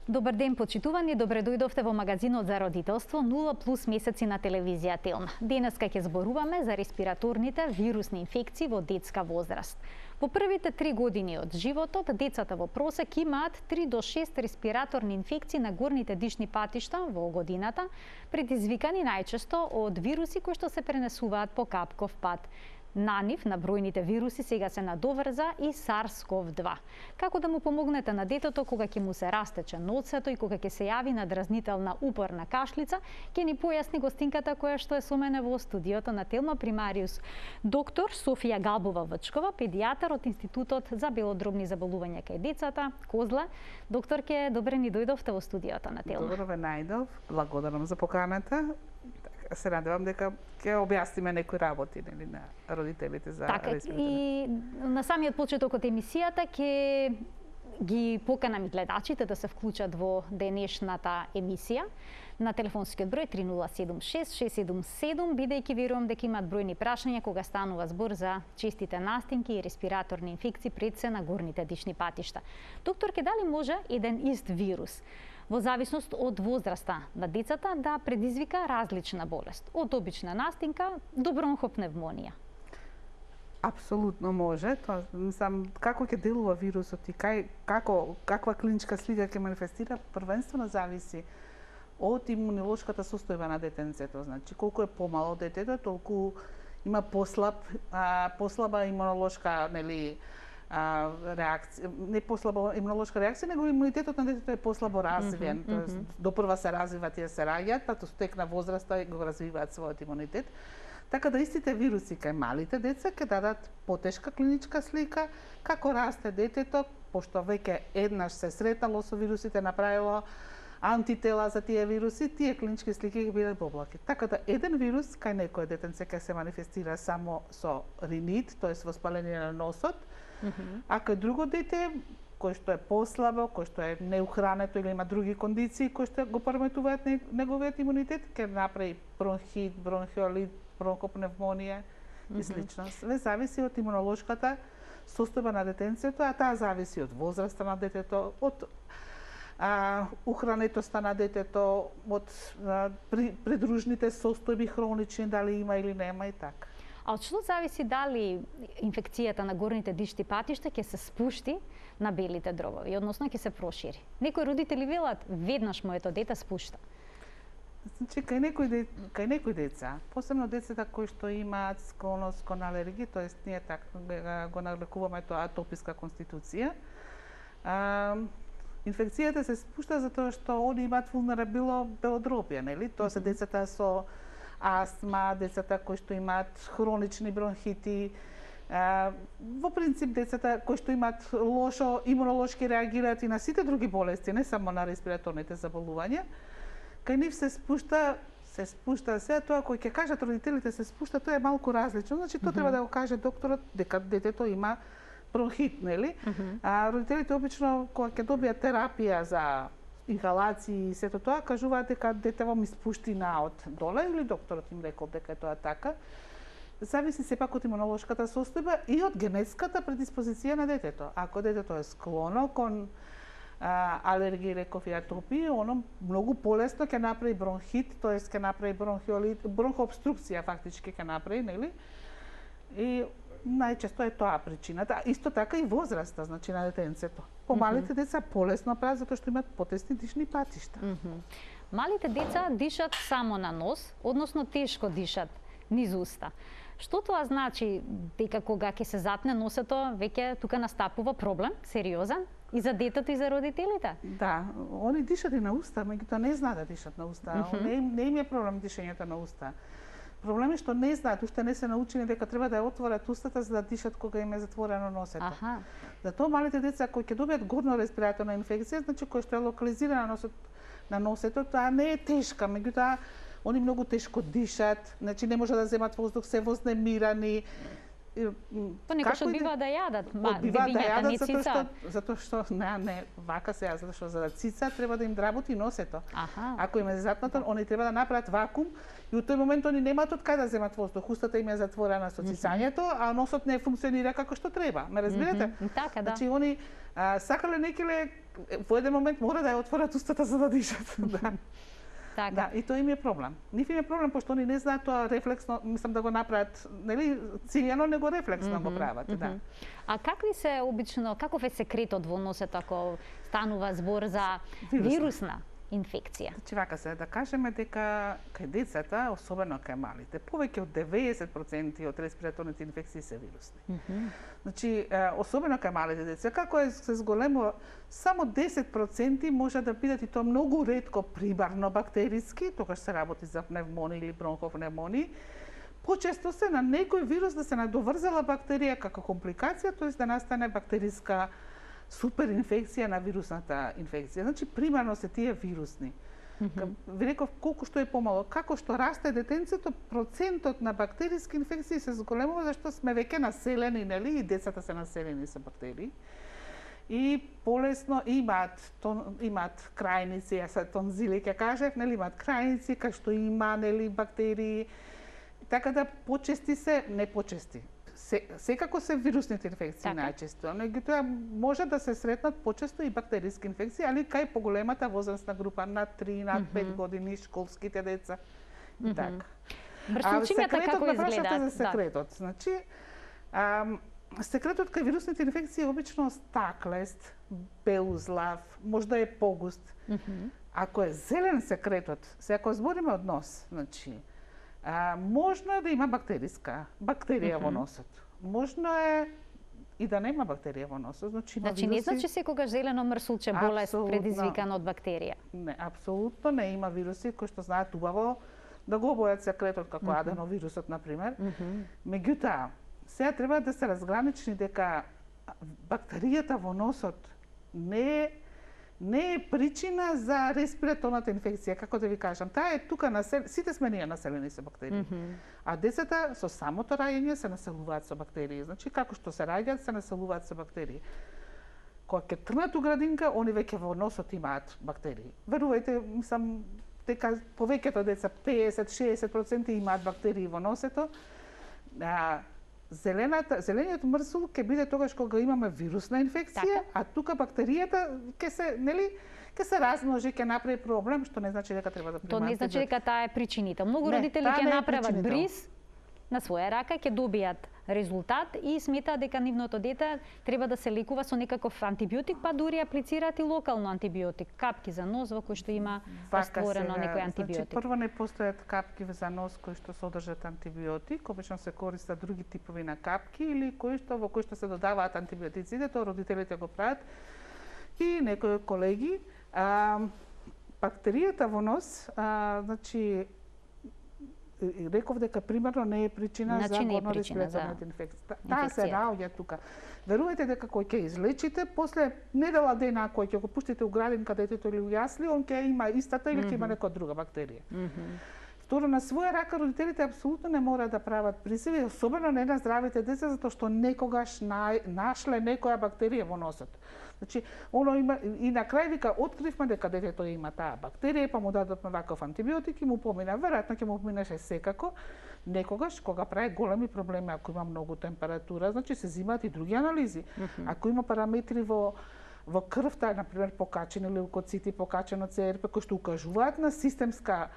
Добар ден, почитувани, добре дојдовте во магазинот за родителство 0+ месеци на телевизија Телм. Денеска ќе зборуваме за респираторните вирусни инфекции во детска возраст. Во првите 3 години од животот, децата во просек имаат 3 до 6 респираторни инфекции на горните дишни патишта во годината, предизвикани најчесто од вируси кои што се пренесуваат по капков пат. На нив, на бројните вируси, сега се надоврза и SARS-CoV-2. Како да му помогнете на детето кога ќе му се растече ноцето и кога ќе се јави надразнителна упорна кашлица, ќе ни појасни гостинката која што е со мене во студиото на Телма, примариус доктор Софија Галбова-Вчкова, педијатар од Институтот за белодробни заболувања кај децата, Козле. Докторке, добре ни дојдовте во студиото на Телма. Добро ве најдов, благодарам за поканата. Се надевам дека ќе објасниме некои работи на родителите за респираторни. И на самиот почеток од емисијата ќе ги поканам и гледачите да се вклучат во денешната емисија на телефонскиот број 3076-677, бидејќи верувам дека имаат бројни прашања кога станува збор за честите настинки и респираторни инфекции пред се на горните дишни патишта. Докторке, дали може еден ист вирус во зависност од возраста на децата да предизвика различна болест, од обична настинка до бронхопневмонија? Апсолутно може. Тоа сам како ќе делува вирусот и каква клиничка слика ќе манифестира, првенствено зависи од имунолошката состојба на детенцето. Значи, колку е помало детето, толку има послаба имунолошка, реакција, не послаба имунолошка реакција, него имунитетот на детето е послабо развиен. Тоест, допрва се развива, тие се раѓаат, па со тек на возраста го развиваат својот имунитет. Така да истите вируси кај малите деца ќе дадат потешка клиничка слика, како расте детето, пошто веќе еднаш се сретнало со вирусите, направило антитела за тие вируси, тие клинички слики ќе бидат поблаки. Така да еден вирус кај некој детенце ќе се манифестира само со ринит, тоест воспаление на носот, а кај друго дете кој што е послабо, кој што е неухрането или има други кондиции кои што го пореметуваат неговиот имунитет, ќе направи бронхит, бронхиолит, бронхопневмонија и слично. Све зависи од имунолошката состојба на детенцето, а таа зависи од возраста на детето, од ухранетоста на детето, од придружните состојби хронични, дали има или нема и така. А од што зависи дали инфекцијата на горните дишни патишта ќе се спушти на белите дробови, односно ќе се прошири? Некои родители велат веднаш моето дете спушта. Значи, кај некои деца, посебно децата кои што имаат склоност кон алергија, тоест ние така го нарекуваме тоа атописка конституција, инфекцијата се спушта затоа што они имаат вулнерабилно белодробје, нели? Тоа се децата со астма, децата кои што имаат хронични бронхити, во принцип децата кои што имаат лошо имунолошки реагираат и на сите други болести, не само на респираторните заболувања. Кај нив се спушта се тоа кој ќе кажат родителите се спушта, тоа е малку различно. Значи тоа треба да го каже докторот дека детето има бронхит, нели? А родителите обично кога ќе добијат терапија за инхалации и сето тоа, кажуваат дека детево ми спуштина од доле или докторот им рекол дека е тоа така. Зависи сепак од имунолошката состојба и од генетската предиспозиција на детето. Ако детето е склоно кон алергија, реков и атопија, оно многу полесно ќе направи бронхит, тоест ќе направи бронхиолит, бронхообструкција фактички ќе направи, нели? И најчесто е тоа причината. Исто така и возраста, значи на детенцето. Помалите деца полесно прават затоа што имаат потесни дишни патишта. Малите деца дишат само на нос, односно тешко дишат низ уста. Што тоа значи дека кога ќе се затне носето, веќе тука настапува проблем, сериозен, и за детето и за родителите? Да, они дишат и на уста, меѓутоа не знаат да дишат на уста. Не им е проблем дишењето на уста. Проблем е што не знаат, уште не се научени дека треба да ја отворат устата за да дишат кога им е затворено носето. Затоа малите деца кои ќе добијат горно респираторна инфекција, значи кој што е локализирана на носето, таа не е тешка, меѓутоа они многу тешко дишат, значи не може да земат воздух, се вознемирани, Понекогаш одбива да јадат, одбива да бебињата, јадат не цицаат. затоа што не вака сега, затоа што за да цица треба да им дработи носето. Аха. Ако им е затнато, они треба да направат вакуум и у тој момент они немаат од кај да земат воздух. Устата им е затворена со цицањето, а носот не функционира како што треба. Ме разбирате? Така, да. Значи они сакале некеле во еден момент мора да ја отворат устата за да дишат. Да. Така. Да, и тоа им е проблем. Нив им е проблем пошто они не знаат тоа рефлексно, мислам да го направат, нели, циљано, него рефлексно го прават, да. А какви се обично, каков е секретот во носето ако станува збор за вирусна инфекција? Значи вака се, да кажеме дека кај децата, особено кај малите, повеќе од 90% од респираторните инфекции се вирусни. Значи, особено кај малите деца, како е се зголемо, само 10% може да бидат и тоа многу ретко примарно бактериски, тогаш се работи за пневмонии или бронхопневмонии. Почесто се на некој вирус да се надоврзала бактерија како компликација, тоест да настане бактериска суперинфекција на вирусната инфекција. Значи, примарно се тие вирусни. Ви реков колку што е помало. Како што расте детенцето, процентот на бактериски инфекции се зголемува, зашто сме веќе населени, нели, и децата се населени со бактерии. И полесно имаат крајници, јас тонзили ќе кажев, нели, имаат крајници кај што има, нели, бактерии. Така да почести се, не почести. Секако се вирусните инфекции најчесто, меѓутоа може да се сретнат почесто и бактериски инфекции, али кај поголемата возрастна група над 3, над 5 години, школските деца. Така. Брсулчињата како изгледаат? За секретот. Значи, секретот кај вирусните инфекции е обично стаклест, белузлав, можда е погуст. Ако е зелен секретот, се ако збориме од нос, значи, можно е да има бактерија во носот. Можно е и да нема бактерија во носот. Значи не значи секогаш зелено мрсулче болест предизвикана од бактерија. Не, апсолутно не, има вируси кои што знаат убаво да го обојат секретот како аденовирусот, например. Меѓутоа, сега треба да се разграничи дека бактеријата во носот не е причина за респираторната инфекција, како да ви кажам. Таа е тука, сите сме ние населени со бактерии. А децата со самото раѓање се населуваат со бактерии. Значи, како што се раѓаат, се населуваат со бактерии. Кога ќе тргнат у градинка, они веќе во носот имаат бактерии. Верувајте, мислам, дека повеќето деца, 50-60% имаат бактерии во носето. Зелениот мрсул ќе биде тогаш кога имаме вирусна инфекција, а тука бактеријата ќе се размножи, ќе направи проблем, што не значи дека треба да примаме. Тоа не значи дека таа е причинител. Многу родители ќе направат бриз на своја рака, ќе добијат резултат и сметаат дека нивното дете треба да се лекува со некаков антибиотик, па дури аплицираат и локално антибиотик, капки за нос во кои што има растворено некој антибиотик. Значи, прво не постојат капки за нос кои што содржат антибиотик, обично се користат други типови на капки или во кои што се додаваат антибиотиците, тоа родителите го прават и некои колеги. Бактеријата во нос, значи реков дека примерно не е причина за горно-респираторната инфекција. Таа се раѓа тука. Верувајте дека кој ќе излечите, после недела дена кој ќе го пуштите у градинка детето или у јасли, он ќе има истата или ќе има некоја друга бактерија. Второ, на своја рака родителите апсолутно не мора да прават присеви, особено не на здравите деца, затоа што некогаш нашле некоја бактерија во носот. Значи, оно има и на крај вика откривме дека детето има таа бактерија, па му дадовме ваков антибиотик и му помина. Веројатно ќе му поминеше секако. Некогаш кога прави големи проблеми, ако има многу температура, значи се земаат и други анализи. Ако има параметри во крвта, например покачени леукоцити, покачено ЦРП, кои што укажуваат на системска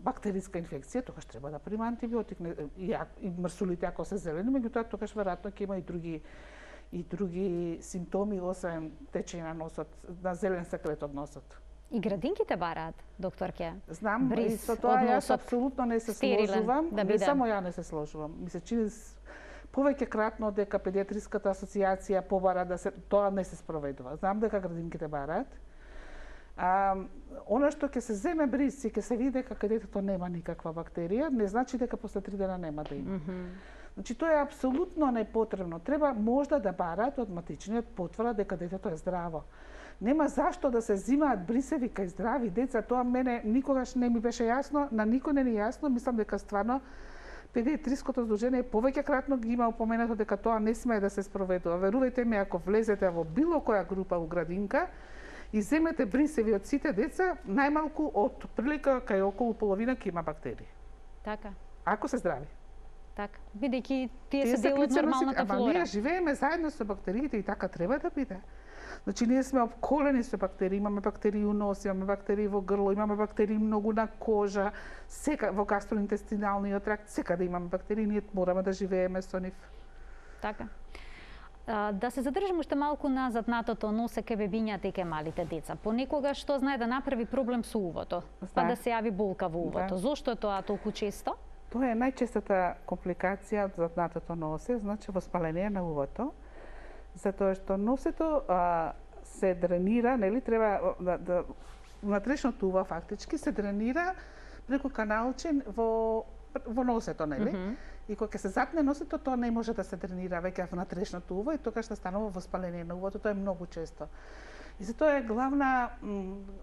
бактериска инфекција, тогаш треба да прима антибиотик. И мрсулите ако се зелени, меѓутоа тогаш веројатно ќе има и други симптоми освен течење на носот, на зелен секрет од носот. И градинките бараат, докторке? Знам, и со тоа јас апсолутно не се сложувам. Не само ја не се сложувам. Ми се чини повеќе кратно дека педиатриската асоциација побара да се тоа не се спроведува. Знам дека градинките бараат. Она што ќе се земе бриз и ќе се види дека детето нема никаква бактерија, не значи дека после 3 дена нема да има. Значи тоа е апсолутно непотребно. Треба можда да бараат од матичниот потврда дека детето е здраво. Нема зашто да се земаат брисеви кај здрави деца, тоа мене никогаш не ми беше јасно, на никој не е јасно, мислам дека стварно Педиатриското здружение повеќе кратно ги има упоменато дека тоа не смее да се спроведува. Верувајте ми, ако влезете во било која група у градинка и земете брисеви од сите деца, најмалку од прилика кај околу половина ќе има бактерии. Така. Ако се здрави. Така. Бидејќи тие се дел од нормалната флора. Ама ние живееме заедно со бактериите и така треба да биде. Значи, ние сме обколени со бактерии, имаме бактерии у нос, имаме бактерии во грло, имаме бактерии многу на кожа, во гастроинтестиналниот тракт, секаде имаме бактерии, ние мораме да живееме со нив. Така. Да се задржиме уште малку на затнатото носе кај бебињата и кај малите деца. Понекогаш што знае да направи проблем со увото, па да се јави болка во увото. Зошто е тоа толку често? Тоа е најчестата компликација од затнатото носе, значи воспаление на увото. Затоа што носето се дренира, нели, треба внатрешното уво фактички се дренира преку каналче во носето, нели? И кога се затне носето, тоа не може да се дренира веќе внатрешното уво и тогаш настанува воспаление на увото, тоа е многу често. И затоа е главна,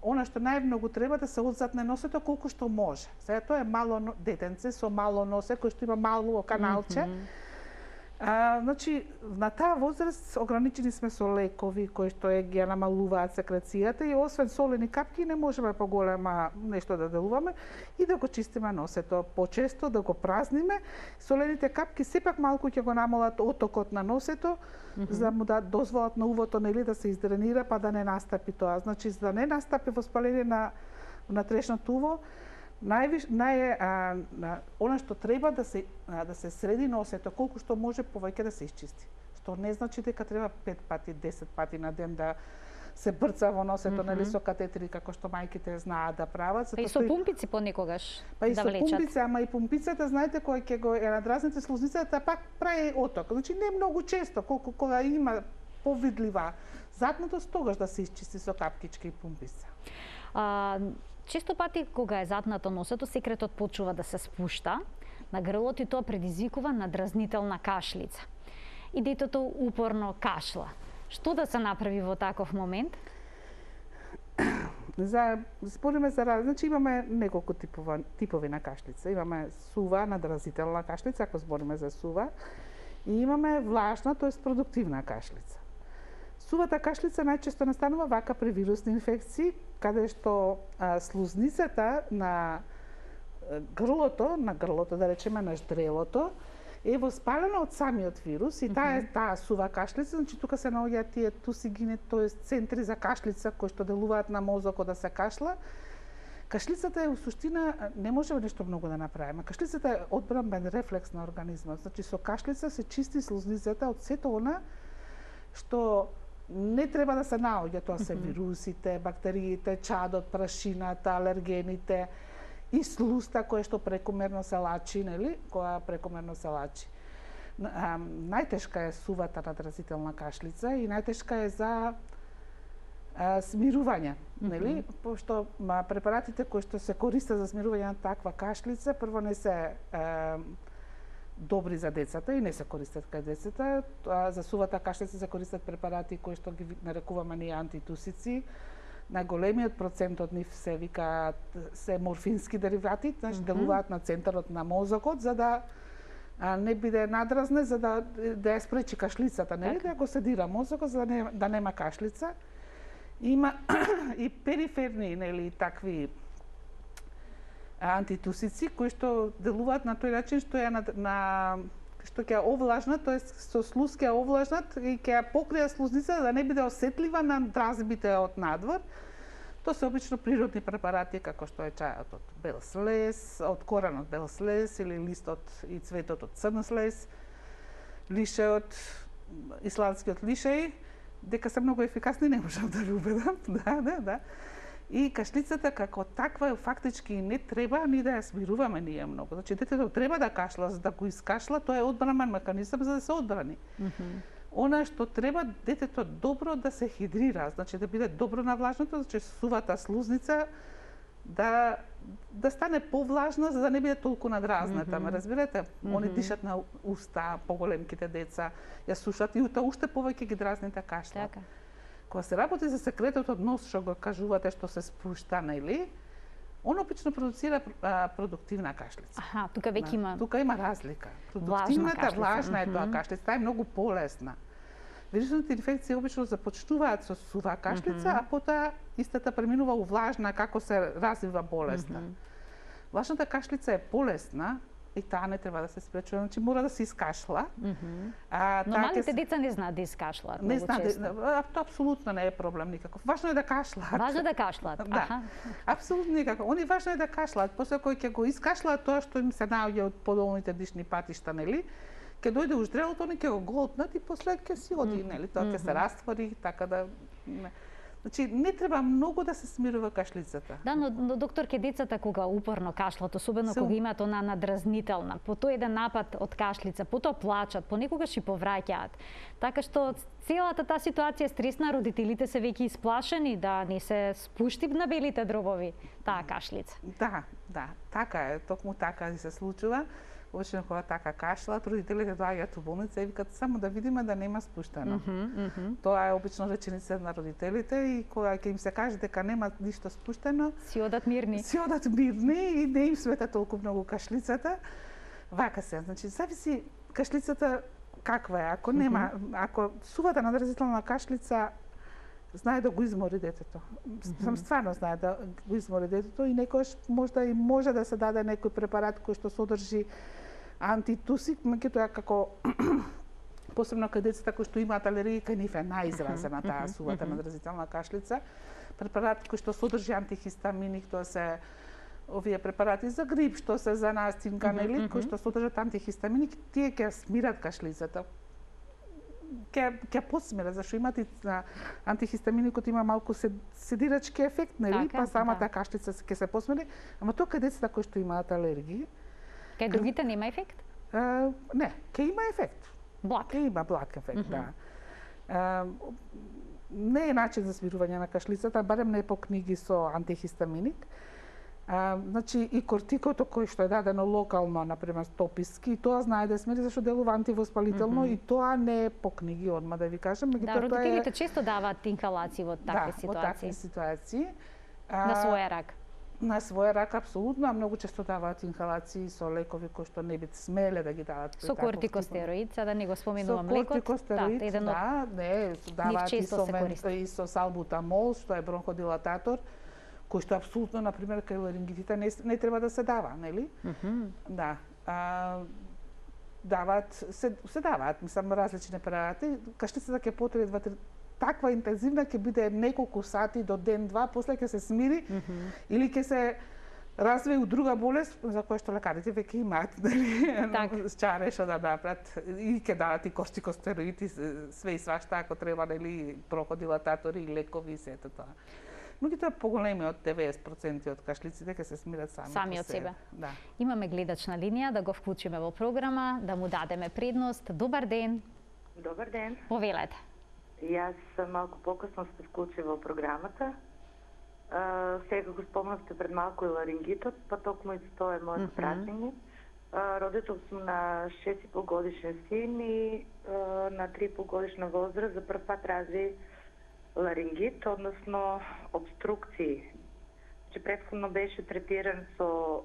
она што најмногу треба да се одзатне носето колку што може. Сега тоа е мало детенце со мало носе кој што има мало каналче. Значи, на таа возраст ограничени сме со лекови кои што ги намалуваат секрецијата и освен солени капки не можеме поголема нешто да делуваме и да го чистиме носето почесто, да го празниме. Солените капки сепак малку ќе го намалат отокот на носето, за да му да дозволат на увото, нели, да се издренира па да не настапи тоа. Значи, за да не настапи воспаление на внатрешното уво, она што треба да се среди носето колку што може повеќе да се исчисти. Што не значи дека треба 5 пати, 10 пати на ден да се брца во носето, нели, со катетери како што мајките знаат да прават. Па и со пумпици понекогаш да влечат. Па и со пумпици, ама и пумпицата, знаете, кога ќе го надразните слузницата, пак прави оток. Значи не многу често, колку кога има повидлива затнатост, тогаш да се исчисти со капкички и пумпица. Често пати кога е затнато носето, секретот почува да се спушта на грлото и тоа предизвикува надразнителна кашлица. И детето упорно кашла. Што да се направи во таков момент? Спориме за значи имаме неколку типови на кашлица. Имаме сува, надразнителна кашлица, ако збориме за сува, и имаме влажна, тоест продуктивна кашлица. Сувата кашлица најчесто настанува вака при вирусни инфекции, каде што слузницата на грлото, да речеме на ждрелото, е воспалена од самиот вирус и таа сува кашлица, значи тука се наоѓаат тие тусигини, тоест центри за кашлица кои што делуваат на мозокот да се кашла. Кашлицата е у суштина, не можеме нешто многу да направиме. Кашлицата е одбранбен рефлекс на организмот, значи со кашлица се чисти слузницата од сето она што не треба да се наоѓа, тоа се вирусите, бактериите, чадот, прашината, алергените и слуста која што прекомерно се лачи, нели? Која прекомерно се лачи. Најтешка е сувата надразнителна кашлица и најтешка е за смирување, нели? Пошто препаратите кои што се користат за смирување на таква кашлица, прво не се добри за децата и не се користат кај децата. За сувата кашлица се користат препарати кои што ги нарекуваме ние антитусици. Најголемиот процент од нив се викаат се морфински деривати, значи делуваат на центарот на мозокот за да не биде надразне, за да ја спречи кашлицата, нели, да го седира мозокот за да нема кашлица. Има и периферни, нели, такви антитусици кои што делуваат на тој начин што што ќе овлажнат, тоест со слуз ќе овлажнат и ќе покрија слузница да не биде осетлива на дразбите од надвор. Тоа се обично природни препарати како што е чајот од бел слез, од коренот бел слез или листот и цветот од црн слез, лишеот, исландскиот лишеј, дека се многу ефикасни не можам да ви убедам. Да. И кашлицата како таква фактички не треба ни да ја смируваме ние многу. Значи детето треба да кашла, за да го искашла, тоа е одбранен механизам за да се одбрани. Она што треба детето добро да се хидрира, значи да биде добро навлажното, значи сувата слузница да стане повлажна за да не биде толку надразната, ме разбирате? Они дишат на уста, поголемките деца, ја сушат и уште повеќе ги дразните кашла. Кога се работи за секретот од нос, што го кажувате, што се спушта, нели? Он обично продуцира продуктивна кашлица. Аха, тука веќе има. Тука има разлика. Влажна Продуктивната, влажна е тоа Мгм. кашлица, таа е многу полесна. Вирусните инфекции обично започнуваат со сува кашлица, а потоа истата преминува у влажна како се развива болеста. Влажната кашлица е полесна и таа не треба да се спречува, значи мора да се искашла. Но Таа малите деца не знаат да искашлаат не многу знаат, често. тоа апсолутно не е проблем никаков. Важно е да кашлаат. Важно е да кашлаат. Да. Аха. Апсолутно никако. Они важно е да кашлаат. После кој ќе го искашлаат тоа што им се наоѓа од подолните дишни патишта, нели? Ќе дојде уждрелото, они ќе го глотнат и после ќе си оди, нели? Тоа ќе се раствори, така да Значи не треба многу да се смирува кашлицата. Да, но докторке, децата кога упорно кашлат, особено кога имаат она надразнителна, по тој еден напад од кашлица, потоа плачат, понекогаш и повраќаат. Така што целата таа ситуација е стресна, родителите се веќе исплашени да не се спушти на белите дробови таа кашлица. Да, така е, токму така се случува. Обично кога така кашлат, родителите доаѓаат у болница и викаат само да видиме да нема спуштено. Тоа е обично реченица на родителите и кога ќе им се каже дека нема ништо спуштено, Си одат мирни. И не им смета толку многу кашлицата. Вака се, значи зависи кашлицата каква е. Ако нема, ако сувата надразителна кашлица знае да го измори детето. Сам стварно знае да го измори детето и некојаш можда и може да се даде некој препарат кој што содржи антитусик, меѓутоа како посебно кај децата кои што имаат алергија, кај нив е најизразена таа сувата надразителна кашлица. Препарат кој што содржи антихистаминик, тоа се овие препарати за грип, што се за настинка, нели, кои што содржат антихистаминик, тие ќе смират кашлицата. Ќе посмира, зашто имате антихистаминикот има малку седирачки ефект, нели? Па самата кашлица ќе се посмири, ама тоа кај децата кои што имаат алергии, Кај другите нема ефект? Не, ќе има ефект. Благ. Ќе има благ ефект, да. Не е начин за смирување на кашлицата, барем не по книги со антихистаминик. Значи и кортикото кој што е дадено локално, например стописки, тоа знае да смири зашто делува антивоспалително и тоа не е по книги одма да ви кажам, Да, родителите често даваат инхалации во такви ситуации. Да, во такви ситуации. На своја рак. На своја рак апсолутно, а многу често даваат инхалации со лекови кои што не би смеле да ги дават. Со кортикостероид, сега да не го споменувам лекот. Со кортикостероид, даваат и со салбутамол, што е бронходилататор, кој што апсолутно, например, кај ларингитите не треба да се дава, нели? Да. Се даваат, мислам, различни препарати. Кашлицата ќе потреба таква интензивна, ќе биде неколку сати до ден-два, после ќе се смири или ќе се развие у друга болест за која што лекарите веќе имаат, нели? Чаре што да направат и ќе дадат и кортикостероиди, све и свашта ако треба, нели, бронходилататори и лекови и сето тоа. Меѓутоа поголеми од 90% од кашлиците ќе се смират сами од себе. Да. Имаме гледач на линија, да го вклучиме во програма, да му дадеме предност. Добар ден. Добар ден. Повелете. Јас малку покасно се вклучи во програмата. Сега го спомнавте пред малку и ларингитот, па токму и тоа е моето прашање. Родител сум на 6,5 годишен син и на 3,5 годишна возраст за прв пат разви ларингит, односно обструкции. Че претходно беше третиран со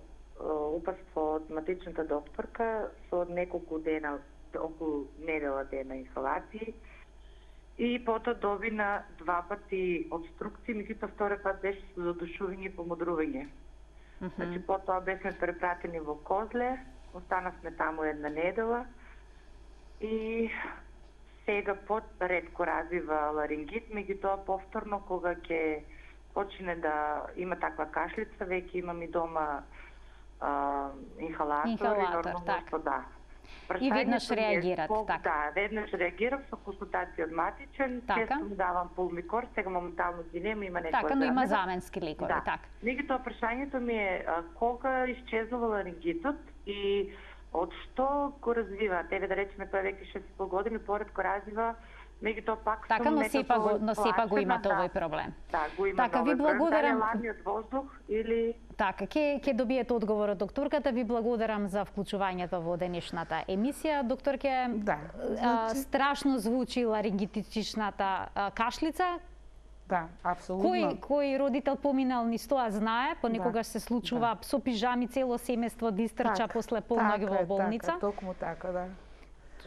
упатство од матичната докторка со неколку дена, околу недела дена инхалации. И потоа доби на 2 пати обструкции, меѓутоа втори пат беше со задушување и помодрување. Значи потоа бевме препратени во Козле, останавме таму една недела и сега ретко развива ларингит, меѓутоа повторно кога ќе почне да има таква кашлица, веќе имам и дома инхалатор и нормално што да. И веднаш реагират, така? Да, веднаш реагирам со консултација од матичен, често му давам пулмикор, сега моментално ги нема, има некоја така, но има заменски лекови, така. Меѓутоа прашањето ми е кога исчезнува ларингитот и од што го развива? Еве да речеме тоа веќе 6,5 години поредко развива, меѓутоа пак така, но сепак го имате овој проблем. Да, го има така, ви благодарам. Ладниот воздух или така, ќе добиете одговор од докторката. Ви благодарам за вклучувањето во денешната емисија. Докторке, страшно звучи ларингитичната кашлица. Да, апсолутно. Кој родител поминал низ тоа знае, понекогаш се случува со пижами цело семејство да истрча после полноќ во болница. Така, токму така, да.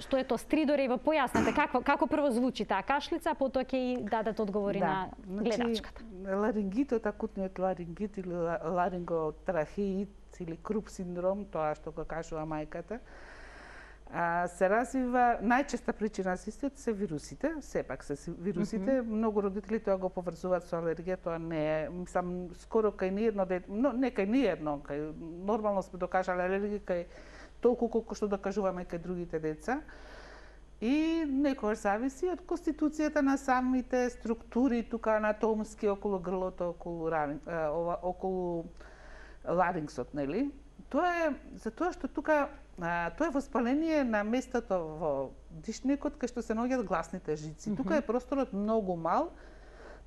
Што е тоа стридори, во појасните како прво звучи таа кашлица, потоа ќе и дадат одговори на гледачката. Ларингитот, акутниот ларингит или ларинготрахеит или круп синдром, тоа што го кажува мајката, се развива, најчеста причина за истиот се вирусите, сепак се вирусите, многу родители тоа го поврзуваат со алергија, тоа не е, мислам, скоро кај ниедно дете, не кај ниедно, кај нормално сме докажале алергија кај толку колку што докажуваме кај другите деца. И некојаш зависи од конституцијата на самите структури тука анатомски околу грлото, околу ларингсот, нели? Тоа е затоа што тука тоа е воспаление на местото во дишникот кај што се наоѓаат гласните жици. Тука е просторот многу мал,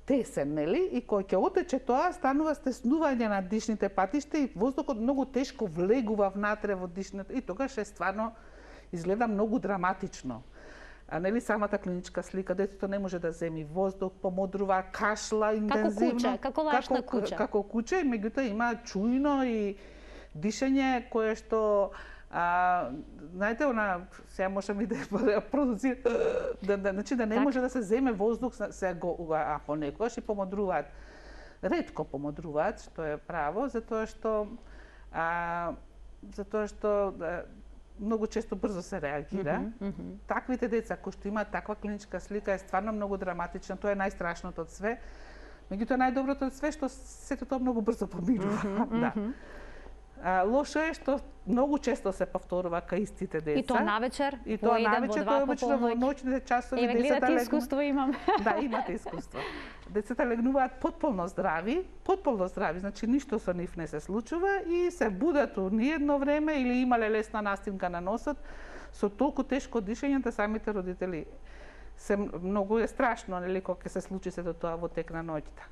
тесен, нели? И кога ќе отече тоа, станува стеснување на дишните патишта и воздухот многу тешко влегува внатре во дишното и тогаш е стварно изгледа многу драматично. Нели самата клиничка слика, детето не може да земи воздух, помодрува, кашла интензивно. Како лашна куча. Како куча, и меѓутоа има чујно и дишење кое што знаете, сега можеме и да продуцира, значи да не може да се земе воздух, а понекогаш и помодруваат. Ретко помодруваат, што е право, затоа што многу често брзо се реагира. Таквите деца кои што имаат таква клиничка слика е стварно многу драматична, тоа е најстрашното од све. Меѓутоа најдоброто од све што сето тоа многу брзо поминува. Да. Лошо е што многу често се повторува кај истите деца. И тоа навечер, и тоа навечер, тоа обично во ноќните часови децата легнуваат. Гледате, искуство имам. Да, имате искуство. Децата легнуваат потполно здрави, значи ништо со нив не се случува и се будат ниедно време или имале лесна настимка на носот со толку тешко дишење да самите родители се многу е страшно, нели, кога ќе се случи сето тоа во тек на ноќта.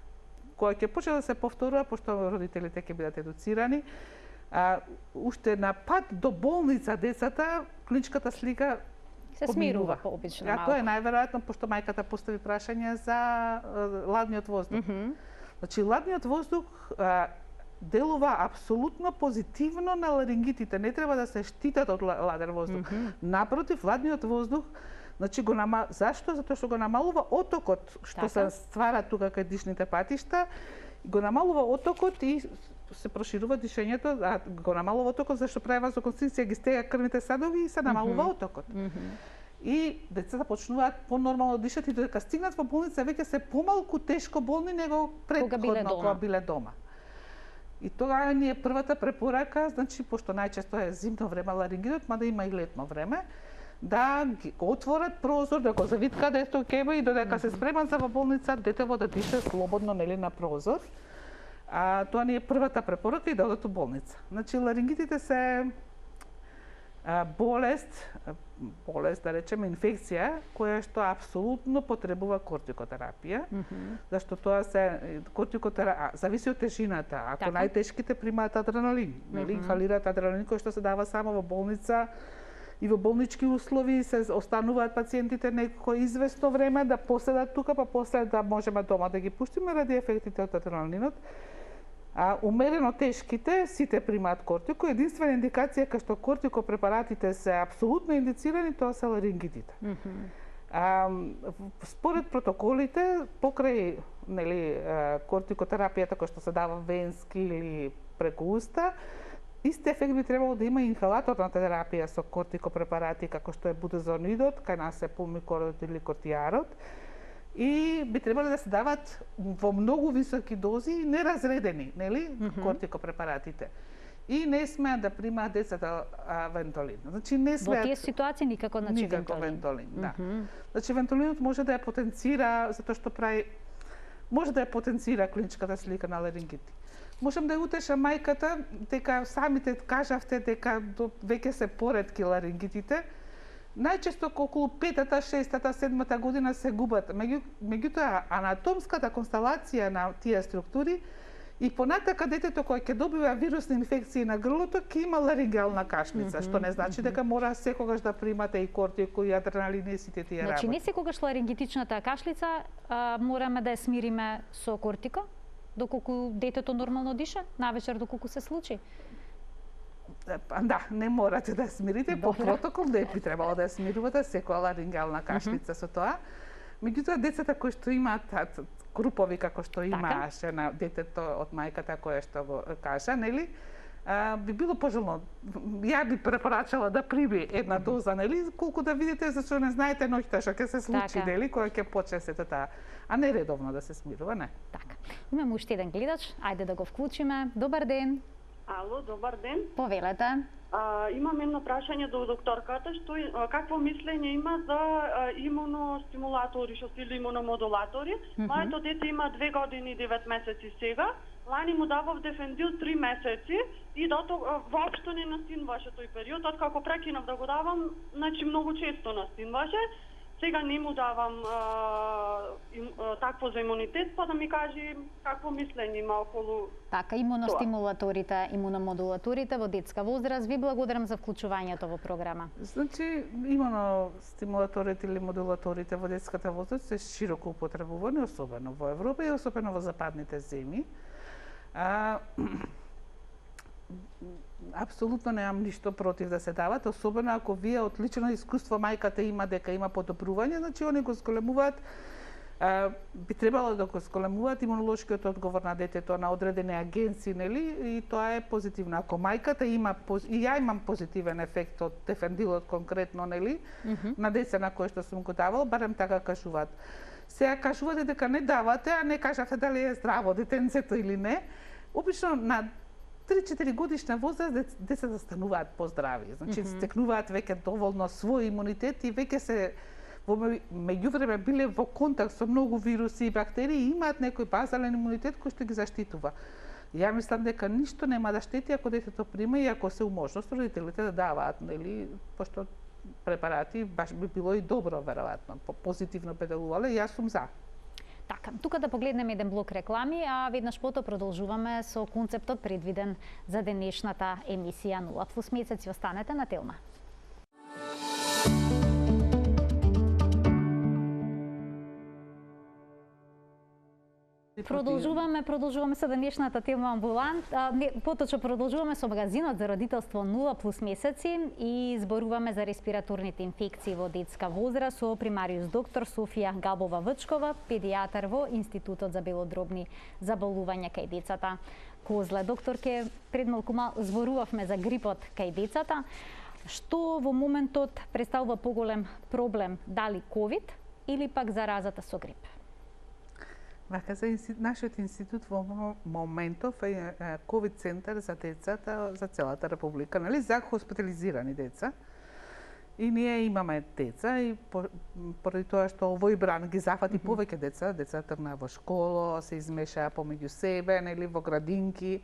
Кога ќе почне да се повторува, пошто родителите ќе бидат едуцирани, уште на пат до болница децата, клиничката слика се смирува пообично малку. Тоа е најверојатно, пошто мајката постави прашање за ладниот воздух. Значи, ладниот воздух делува апсолутно позитивно на ларингитите. Не треба да се штитат од ладен воздух. Напротив, ладниот воздух, значи зашто? Затоа што го намалува отокот што се ствара тука кај дишните патишта, го намалува отокот и се проширува дишењето, го намалува отокот зашто прави вазоконстрикција, ги стега крвните садови и се намалува отокот. И децата почнуваат понормално дишат и додека стигнат во болница веќе се помалку тешко болни него претходно кога биле дома. И тогава ни е првата препорака, значи пошто најчесто е зимно време ларингитот, мада има и летно време, да ги отворат прозор, да го завиткаат дето кебе и додека се спремат за во болница, детево да диша слободно, нели, на прозор. Тоа ни е првата препорака и да одат у болница. Значи, ларингитите се болест, да речеме, инфекција, која што апсолутно потребува кортикотерапија, зашто тоа зависи од тежината. Ако најтешките примаат адреналин, нели, инхалираат адреналин кој што се дава само во болница и во болнички услови, се остануваат пациентите некој известно време да поседат тука, па после да можеме дома да ги пуштиме ради ефектите од адреналинот. Умерено тешките сите примаат кортико, единствена индикација кај што кортикопрепаратите се апсолутно индицирани, тоа се ларингитите. Според протоколите, покрај, нели, кортикотерапијата која што се дава венски или преку уста, исти ефект би требало да има инхалаторна терапија со кортикопрепарати како што е будезонидот, кај нас е пулмикордот или кортиарот, и би требало да се дават во многу високи дози неразредени, нели, кортикопрепаратите. И не смеат да примаат децата вентолин. Значи не смеат. Во тие ситуации никако вентолин, да. Значи вентолинот може да ја потенцира затоа што може да ја потенцира клиничката слика на ларингити. Можам да ја утешам мајката дека самите кажавте дека веќе се поретки ларингитите. Најчесто околу 5-та, 6-та, 7-та година се губат. Меѓутоа, анатомската констелација на тие структури И понатака детето кое ќе добива вирусни инфекции на грлото, ќе има ларингеална кашлица, што не значи дека мора секогаш да примате и кортико и адреналин и сите тие работи. Значи не секогаш ларингетичната кашлица мораме да ја смириме со кортико, доколку детето нормално диша, навечер доколку се случи. Да, не морате да смирите, по протокол не би требало да ја смирувате секоја ларингеална кашлица со тоа. Меѓутоа, децата кои што имаат групови како што имаше на детето од мајката која што го кажа, нели? Би било пожелно. Ја би препорачала да прими една доза, нели? Колку да видите зашто не знаете ноќта што ќе се случи, нели? Кога ќе почне сето таа. А не редовно да се смирува, не. Така. Имаме уште еден гледач, ајде да го вклучиме. Добар ден. Ало, добар ден. Повелете. Имам едно прашање до докторката, какво мислење има за имуностимулатори, што се или имуномодулатори. Моето дете има 2 години и 9 месеци сега. Лани му давав Дефендил 3 месеци и воопшто не настинуваше тој период. Откако прекинав да го давам, значи многу често настинуваше. Сега не му давам такво за имунитет, па да ми кажи какво мислење има околу. Така, имуностимулаторите, имуномодулаторите во детска возраст. Ви благодарам за вклучувањето во програма. Значи, имуностимулаторите или модулаторите во детската возраст се широко употребувани, особено во Европа и особено во западните земји. Апсолутно немам ништо против да се дават, особено ако вие од лично искуство мајката има дека има подобрување, значи они го зголемуваат, би требало да го зголемуваат имунолошкиот одговор на детето на одредени агенции, нели? И тоа е позитивно. Ако мајката има, и ја имам позитивен ефект од Дефендилот конкретно, нели? На деца на кои што сум го давал, барем така кажуваат. Сега кажувате дека не давате, а не кажавте дали е здраво детенцето или не. Обично на 3-4 годишна возраст децата стануваат поздрави. Значи стекнуваат веќе доволно свој имунитет и веќе се во меѓувреме биле во контакт со многу вируси и бактерии и имаат некој базален имунитет кој што ги заштитува. Ја мислам дека ништо нема да штети ако детето прима и ако се уможност родителите да даваат, нели, пошто препарати баш би било и добро веројатно, позитивно би делувале, јас сум за. Така, тука да погледнеме еден блок реклами, а веднаш пото продолжуваме со концептот предвиден за денешната емисија 0+ месеци. Останете на Телма. Продолжуваме со денешната тема амбулант. Поточно продолжуваме со магазинот за родителство 0+ месеци и зборуваме за респираторните инфекции во детска возраст со примариус доктор Софија Габова-Вчкова, педијатар во Институтот за белодробни заболувања кај децата Козле. Докторке, пред малку зборувавме за грипот кај децата. Што во моментот представува поголем проблем, дали ковид или пак заразата со грип? Вака, за нашиот институт во моментов е ковид центар за децата за целата република, нали, за хоспитализирани деца. И ние имаме деца и поради тоа што овој бран ги зафати повеќе деца, деца тргнаа во школа, се измешаа помеѓу себе, нели, во градинки.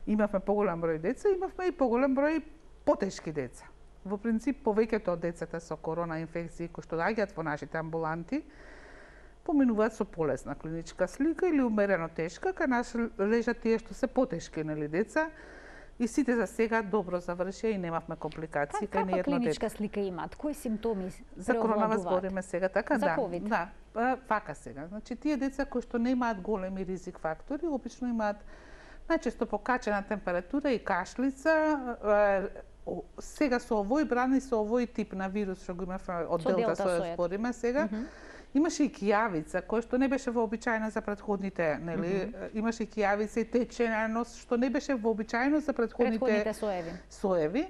Имавме поголем број деца, имавме и поголем број потешки деца. Во принцип, повеќето од децата со корона инфекции кои што доаѓаат во нашите амбуланти поминуваат со полесна клиничка слика или умерено тешка, кај нас лежат тие што се потешки, нели, деца. И сите за сега добро завршија и немавме компликации кај ни едно дете. Каква клиничка слика имаат? Кои симптоми за коронава збориме сега, така? За да. COVID? Да, вака сега. Значи, тие деца кои што немаат големи ризик фактори, обично имаат најчесто покачена температура и кашлица. Сега со овој бран и со овој тип на вирус што го имавме од Делта соја збориме сега, имаше и кијавица, која што не беше вообичаена за претходните, нели? Имаше и кијавица и течење нос, што не беше вообичаено за претходните соеви.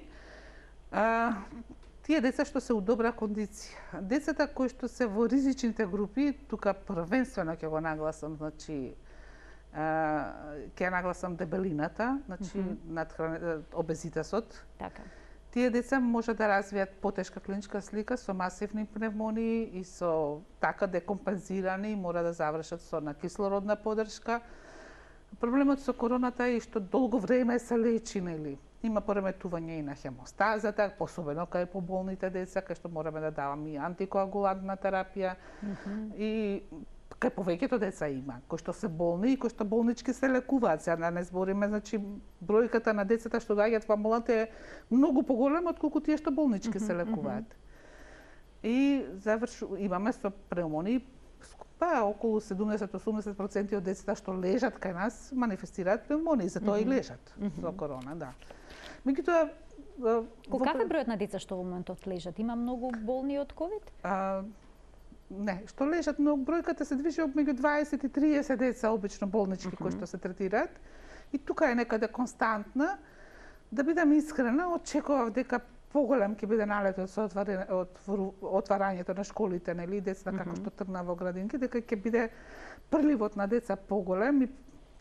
Тие деца што се у добра кондиција. Децата кои што се во ризичните групи, тука првенствено ќе го нагласам, значи ќе нагласам дебелината, значи обезитасот. Така. Тие деца може да развијат потешка клиничка слика со масивни пневмонии и со така декомпензирани, мора да завршат со на кислородна поддршка. Проблемот со короната е што долго време се лечи, нели? Има пореметување и на хемостазата, особено кај поболните деца, кај што мораме да даваме и антикоагулантна терапија. И кај повеќето деца има, кои што се болни и кои што болнички се лекуваат. Сега не збориме, значи бројката на децата што доаѓаат во амбуланта е многу поголема отколку тие што болнички се лекуваат. И имаме со пневмонии, па околу 70-80% од децата што лежат кај нас манифестираат пневмонии, затоа и лежат со корона, да. Меѓутоа, каков е бројот на деца што во моментот лежат? Има многу болни од ковид? Не, што лежат, но бројката се движи меѓу 20 и 30 деца обично болнички кои што се третираат. И тука е некаде константна. Да бидам искрена, очекував дека поголем ќе биде налетот со отварањето на школите, нели, децата како што тргна во градинки, дека ќе биде приливот на деца поголем и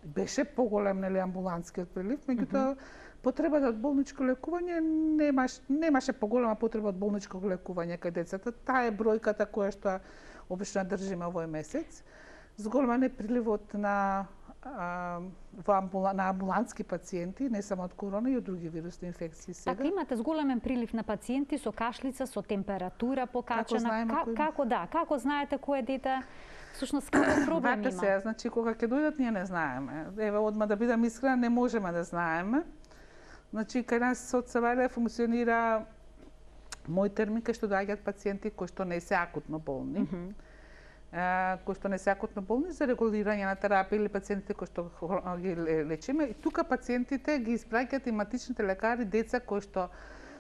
беше поголем, нели, амбулантскиот прилив, меѓутоа потребата од болничко лекување немаше поголема потреба од болничко лекување кај децата. Таа е бројката која што обично држиме овој месец. Зголемен е приливот на амбулантски пациенти, не само од корона, и од други вирусни инфекции сега. Така, имате зголемен прилив на пациенти со кашлица, со температура покачена. Како знаете кое дете всушност каков проблем има? Се, значи кога ќе дојдат ние не знаеме. Еве одма да бидам искрена, не можеме да знаеме. Значи кај нас од СВЛ функционира мој термин кај што доаѓаат пациенти кои што не се акутно болни. Кои што не се акутно болни за регулирање на терапија или пациентите кои што ги лечиме. И тука пациентите ги испраќаат иматичните лекари деца кои што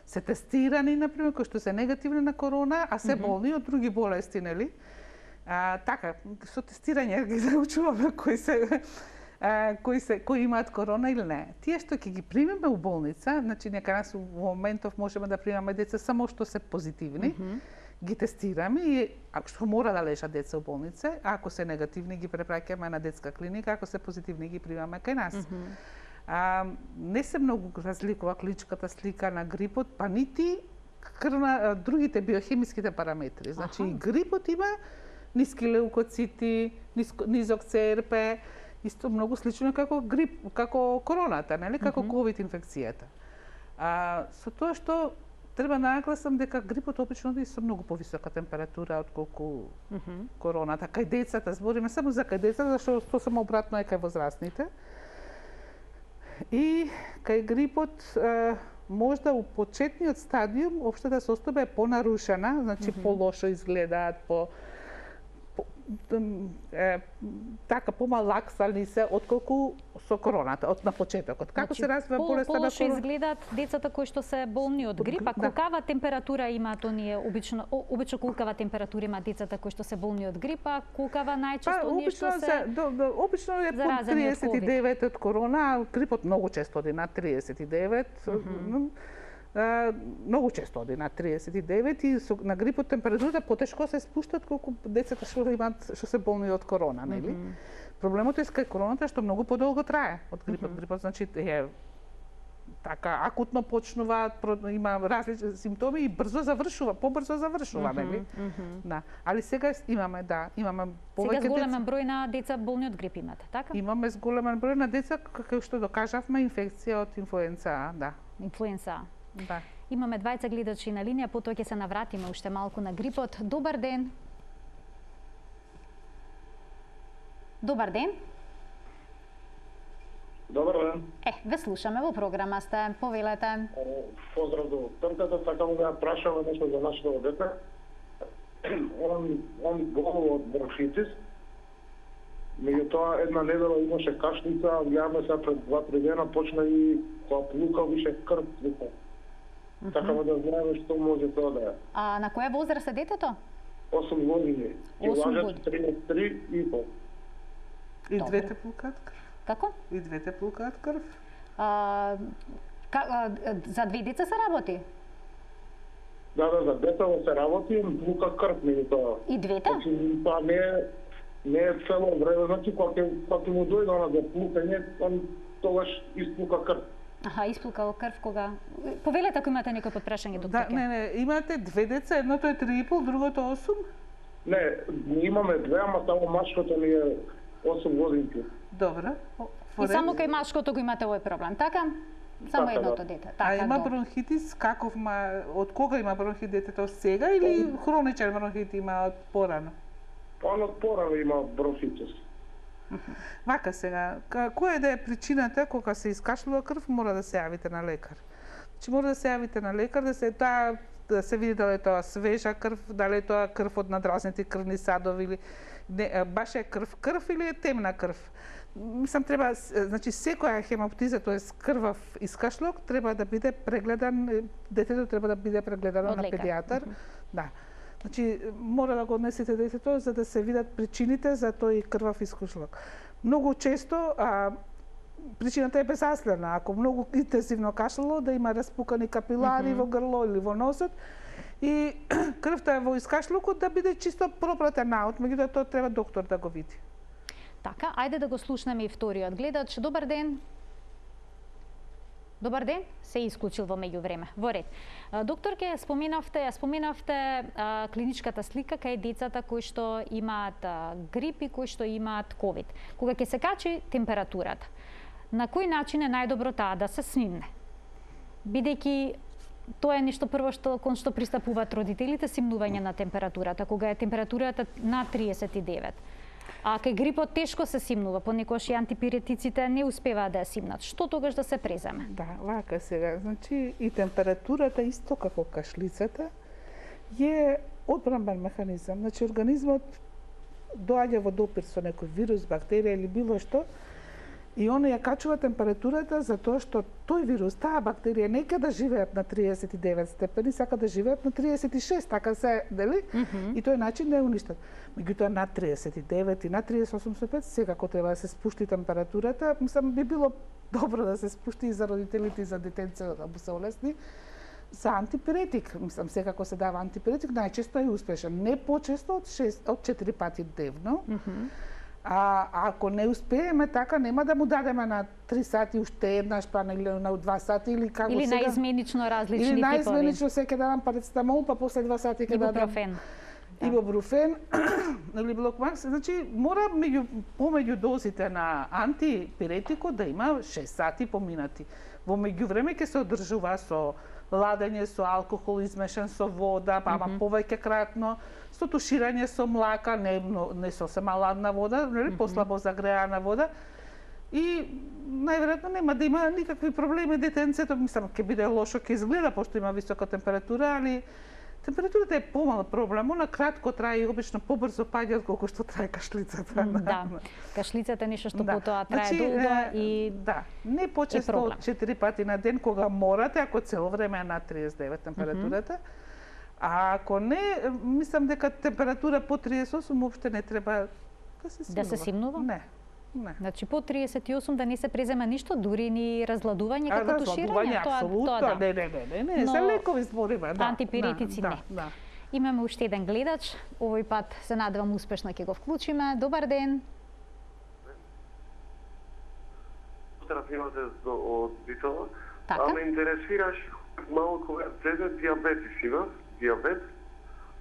се тестирани, например, кои што се негативни на корона, а се болни од други болести, нели? Така, со тестирање ги заучуваме кои имаат корона или не. Тие што ќе ги примеме у болница, значи нека нас во моментов можеме да примаме деца само што се позитивни, ги тестираме и што мора да лежат деца у болница, ако се негативни ги препраќаме на детска клиника, ако се позитивни ги примаме кај нас. Не се многу разликува клиничката слика на грипот, па нити другите биохемиските параметри. Значи и грипот има ниски леукоцити, низок ЦРП, исто многу слично како грип, како короната, нели, како ковид инфекцијата. Со тоа што треба нагласам дека грипот обично е со многу повисока температура отколку короната. Кај децата, збориме само за кај децата, зашто само обратно е кај возрастните. И кај грипот можда у почетниот стадиум општата состојба е понарушена, значи полошо изгледаат, така помалаксани се отколку со короната од на почетокот. Како се развива болеста на корона? Полошо изгледаат децата кои што се болни од грип, а колкава температура имаат оние обично колкава температура имаат децата кои што се болни од грип, а колкава најчесто оние што се обично е под 39 од корона, а грипот многу често оди над 39. Многу често оди на 39 и на грипот температурата потешко се спуштат колку децата што се болни од корона, нели? Проблемот е кај короната што многу подолго трае од грипот. Грипот значи е така акутно почнува, има различни симптоми и брзо завршува, побрзо завршува, нели? Да. Али сега имаме повеќе сега зголемен број на деца болни од грип имате, така? Имаме зголемен број на деца како што докажавме инфекција од инфлуенца, да. Инфлуенца. Да. Имаме двајца гледачи на линија, потоа ќе се навратиме уште малку на грипот. Добар ден. Добар ден. Добар ден. Ве слушаме, во програма сте, повелете. Поздрав до докторката, сакам да ја прашам нешто за нашето дете. Он болува од бронхитис. Меѓутоа една недела имаше кашлица, гледаме се пред 2-3 дена почна и кога плука више крв плука. Сакаме да знаеме што може тоа да е. А на која возраст е детето? 8 години. 8 години. 33 и пол. И двете плукаат крв? Како? И двете плукаат крв? За две деца се работи? Да, за детето се работи, плука крв меѓутоа. И двете? Значи, тоа не е цело време, значи кога му дојде она за плукање, он тогаш исплука крв. Исплукал крв кога... Повелете ако имате некој подпрашање, докторке. Да, не, имате две деца, едното е 3,5, другото 8? Не, имаме две, ама само машкото ми е 8 годинки. Добро. И само кај машкото го имате овој проблем, така? Само така, едното дете. Така, а има бронхитис, каков од кога има бронхит детето сега или хроничен бронхит има од порано? Па од порано има бронхитис. Вака сега, која да е причината кога се искашлува крв, мора да се јавите на лекар. Значи мора да се јавите на лекар, да се види дали е тоа свежа крв, дали е тоа крв од надразнети крвни садови или не, баш е крв или е темна крв. Мислам треба, значи секоја хемоптиза, тоест крвав искашлок, треба да биде прегледан, детето треба да биде прегледано на педијатар. Да. Значи, мора да го однесете детето за да се видат причините за тој крвав искашлок. Многу често причината е безаслена. Ако многу интензивно кашлало, да има распукани капилари во грло или во носот и крвта е во искашлокот да биде чисто пропратена од, меѓутоа тоа треба доктор да го види. Така, ајде да го слушнеме и вториот гледач. Добар ден. Добар ден, се исклучил во меѓувреме. Во ред. Докторке, споменавте клиничката слика кај децата кои што имаат грип и кои што имаат ковид. Кога ќе се качи температурата, на кој начин е најдобро таа да се снимне? Бидејќи тоа е нешто прво кон што пристапуваат родителите, симнување на температурата, кога е температурата над 39. А кај грипот тешко се симнува, понекогаш и антипиретиците не успеваат да ја симнат. Што тогаш да се преземе? Да, вака сега, значи и температурата исто како кашлицата е одбранбен механизам. Значи организмот доаѓа во допир со некој вирус, бактерија или било што и она ја качува температурата затоа што тој вирус, таа бактерија не ке да живеат на 39 степени, сака да живеат на 36, така се, дели? И тој начин да ја уништат. Меѓутоа над 39 и над 38 степени секако треба да се спушти температурата. Мислам би било добро да се спушти и за родителите и за детенце да се олесни за антипиретик. Мислам секако се дава антипиретик, најчесто е успешен, не почесто од 4 пати дневно. А ако не успееме така, нема да му дадеме на 3 сати уште еднаш, па на 2 сати или како или сега. Или наизменично различни типови. Или наизменично се ќе дадам парацетамол, па после 2 сати ќе дадам ибупрофен. Ибупрофен или блокмакс. Значи мора помеѓу дозите на антипиретикот да има 6 сати поминати. Во меѓувреме ќе се одржува со ладење, со алкохол измешан со вода, па повеќе кратно, со туширање со млака, не сосема ладна вода, нели, послабо загреана вода. И најверојатно нема да има никакви проблеми детенцето, мислам ќе биде лошо, ќе изгледа пошто има висока температура, али температурата е помал проблем, она кратко трае и обично побрзо паѓа отколку што трае кашлицата. Да, кашлицата е нешто што потоа трае долго и да, не почесто од 4 пати на ден кога морате, ако цело време е над 39 температурата. А ако не, мислам дека температура по 38 уопште не треба да се симнува. Да се симнува? Не. Значи по 38 да не се презема ништо, дури ни разладување како туширање, тоа да. Не, за лекови збориме, да. Антипиретици не. Да. Имаме уште еден гледач, овој пат се надевам успешно ќе го вклучиме. Добар ден. Поздрав имате од Битола. Така. А ме интересираш малку за диабетис имав, диабет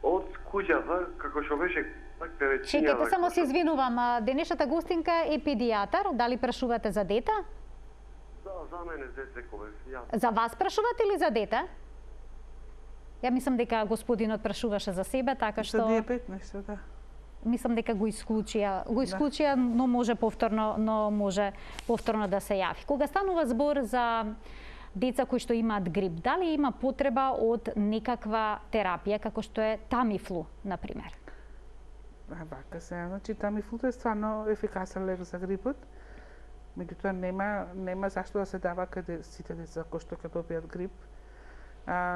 од куќата, како што беше. Чекайте, само се извинувам, денешната гостинка е педијатар, дали прашувате за дете? Да, за мене децекове. За вас прашувате или за дете? Ја мислам дека господинот прашуваше за себе, така што... За диабет нешто, да. Мислам дека го исклучија, но може повторно да се јави. Кога станува збор за деца кои што имаат грип, дали има потреба од некаква терапија, како што е Тамифлу, например? Вака се, значи Тамифлу е стварно ефикасен лек за грипот. Меѓутоа нема зашто да се дава каде сите деца кои што ќе добијат грип.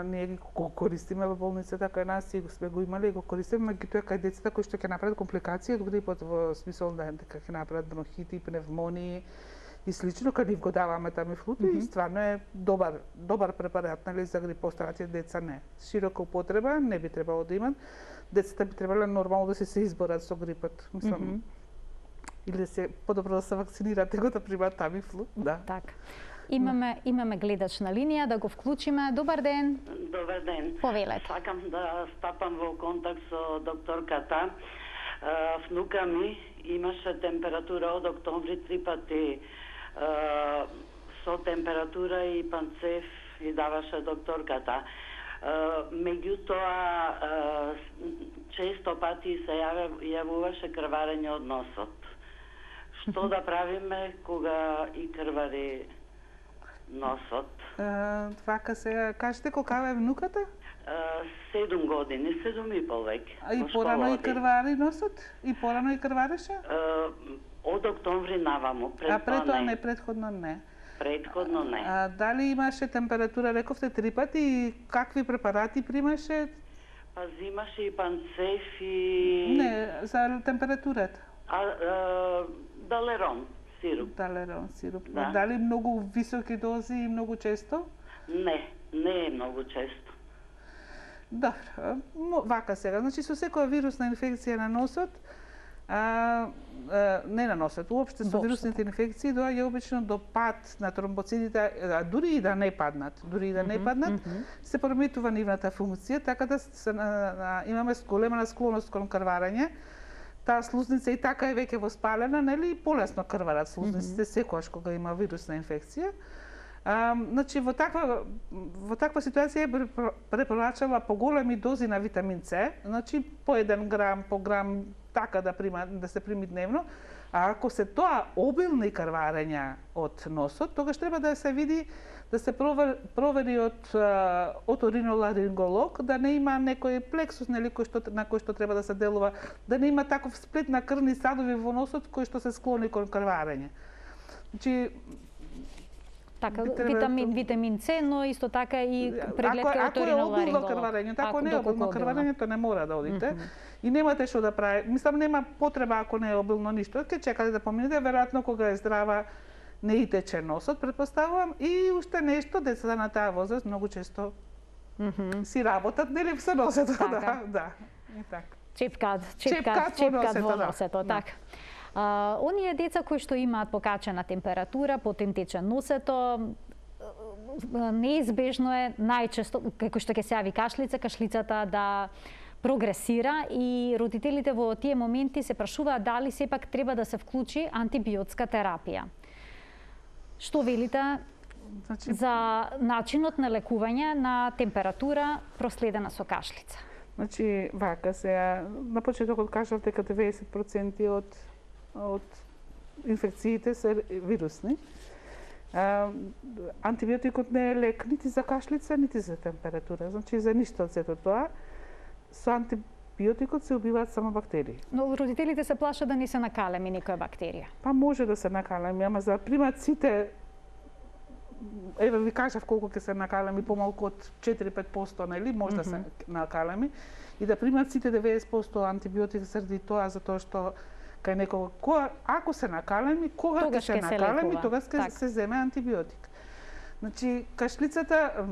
Ние го користиме во болницата кај нас и сме го имале и го користиме, меѓутоа кај децата кои што ќе направат компликации од грипот во смисол дека ќе направат бронхити, пневмонии и слично, каде го даваме Тамифлу и стварно е добар препарат, нали, за грип. Останатите деца не. Широка употреба не би требало да имат. Децата би требало нормално да се изборат со грипот, мислам. Или да се подобро да се вакцинирате го да примат Тамифлу, да. Така. Имаме гледач на линија, да го вклучиме. Добар ден. Добар ден. Повелете. Сакам да стапам во контакт со докторката. Внука ми имаше температура од октомври 3 пати со температура и панцев и даваше докторката. Меѓутоа, често пати се јавуваше крварење од носот. Што да правиме кога и крвари носот? Вака сега, кажете колкава е внуката? 7 години, 7,5 веќе. И порано и крвари носот? И порано и крвареше? Од октомври наваму, А пред тоа не, предходно не. Предходно не. Дали имаше температура, рековте 3 пати, и какви препарати примаше? Па взимаше и панцеф и... Не, за температурата. Далерон сируп. Далерон сируп. Да. Дали многу високи дози и многу често? Не е многу често. Добро, вака сега, значи со секоја вирусна инфекција на носот, не на носот, уопште со вирусните инфекции доаѓа обично до пад на тромбоцитите, дури и да не паднат, се пореметува нивната функција, така да имаме голема склоност кон крварење. Таа слузница и така е веќе воспалена, нели, полесно крварат слузниците секогаш кога има вирусна инфекција. Значи, во таква ситуација препорачала поголеми дози на витамин С, значи по 1 грам, по грам, така да се прими дневно. А ако се тоа обилни крварења од носот, тогаш треба да се види, да се провери од оториноларинголог, да не има некој плексус, нели, на кој што треба да се делува, да не има таков сплет на крвни садови во носот кој што се склони кон крварење. Значи, така, витамин С, но исто така и преглед кај оториноларинголог. Ако е обилно крварење, ако не е обилно крварењето, не мора да одите. И немате што да прави. Мислам, нема потреба ако не е обилно ништо. Ке чекате да поминете, веројатно кога е здрава не и тече носот, предпоставувам. И уште нешто, децата на таа возраст многу често си работат, нели се носат. Да. И така. Чепкат во носето, така. Оние деца кои што имаат покачена температура, потем тече носето, неизбежно е најчесто, како што ќе се јави кашлицата да прогресира и родителите во тие моменти се прашуваат дали сепак треба да се вклучи антибиотска терапија. Што велите за начинот на лекување на температура проследена со кашлица? Значи, вака сега, на почетокот кажав дека 90% од инфекциите се вирусни. Антибиотикот не е лек нити за кашлица, нити за температура. Значи, за ништо од сето тоа. Со антибиотикот се убиваат само бактерии. Но родителите се плашат да не се накалеми некоја бактерија. Па може да се накалеми, ама за примат сите, еве ви кажав колку ќе се накалеми, помалку од 4-5%, нели, може да се накалеми. И да примат сите 90% антибиотик заради тоа, затоа што кај некого, ако се накалеми, кога ќе се накалеми, тогаш ќе се земе антибиотик. Значи, кашлицата,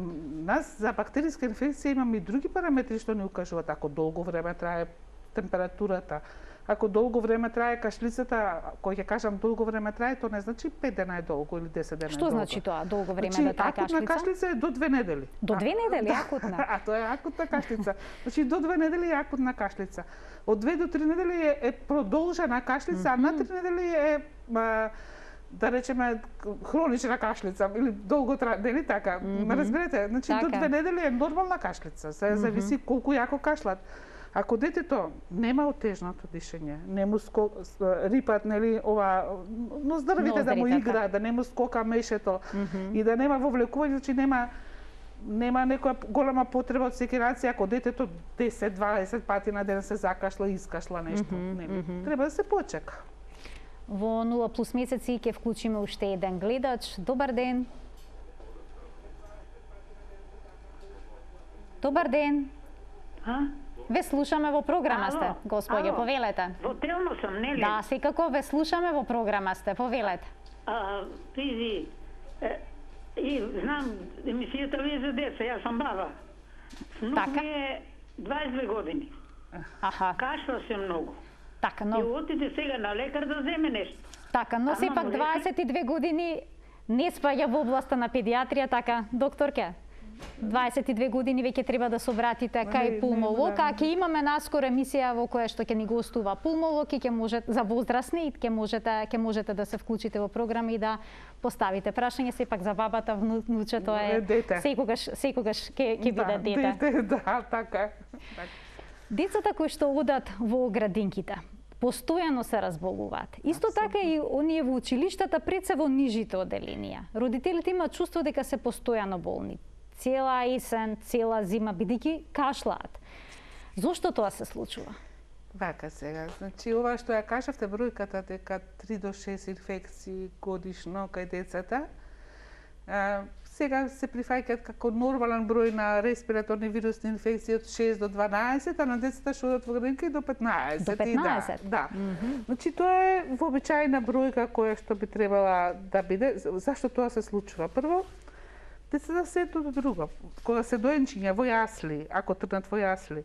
нас за бактериска инфекција имаме и други параметри што ни укажуваат. Ако долго време трае температурата, ако долго време трае кашлицата, кој ќе кажам долго време трае, тоа не значи 5 дена е долго или 10 дена е долго. Што значи тоа, долго време да трае кашлица? Акутна кашлица е до 2 недели. До 2 недели акутна? А тоа е акутна кашлица. Значи, до 2 недели е акутна кашлица. Од 2 до 3 недели е продолжена кашлица, а на 3 недели е да речеме хронична кашлица или долго трае, нели така? Ме разберете? Значи до 2 недели е нормална кашлица, се зависи колку јако кашлат. Ако детето нема отежнато дишење, не му рипат, нели, но здравите да му игра, да не му скока мешето и да нема вовлекување, значи нема некоја голема потреба од секирација, ако детето 10-20 пати на ден се закашла и искашла нешто, нели? Треба да се почека. Во 0+ месеци ќе вклучиме уште еден гледач. Добар ден. Добар ден. Ве слушаме во програма сте, господје, повелете. Во телно сум, нели? Да, секако ве слушаме во програма сте, повелете. Изи, и знам, емисијата ви е за деца, јас сум баба. Внук ми е 22 години. Кашла се многу. Така, но... И отиде сега на лекар да земе нешто. Така, но сепак 22 години не спаѓа во областа на педиатрија, така, докторке? 22 години веќе треба да се обратите кај пулмолог, а ќе имаме наскоро емисија во која што ќе ни гостува пулмолог и ќе можете за возрастни и ќе можете да се вклучите во програма и да поставите прашање. Сепак за бабата, внучето е секогаш ќе биде дете. Да, така. Децата кои што одат во градинките постојано се разболуваат. Исто така и оние во училиштата пред се во нижите оделенија. Родителите имаат чувство дека се постојано болни. Цела есен, цела зима, бидејќи кашлаат. Зошто тоа се случува? Вака сега, значи ова што ја кажавте бројката дека 3 до 6 инфекции годишно кај децата, сега се прифаќаат како нормален број на респираторни вирусни инфекции од 6 до 12, а на децата што одат во градинка и до 15. До 15? Да. Значи тоа е вообичаена бројка која што би требала да биде. Зашто тоа се случува? Прво, децата се едно до друго. Кога се доенчиња во јасли, ако тргнат во јасли,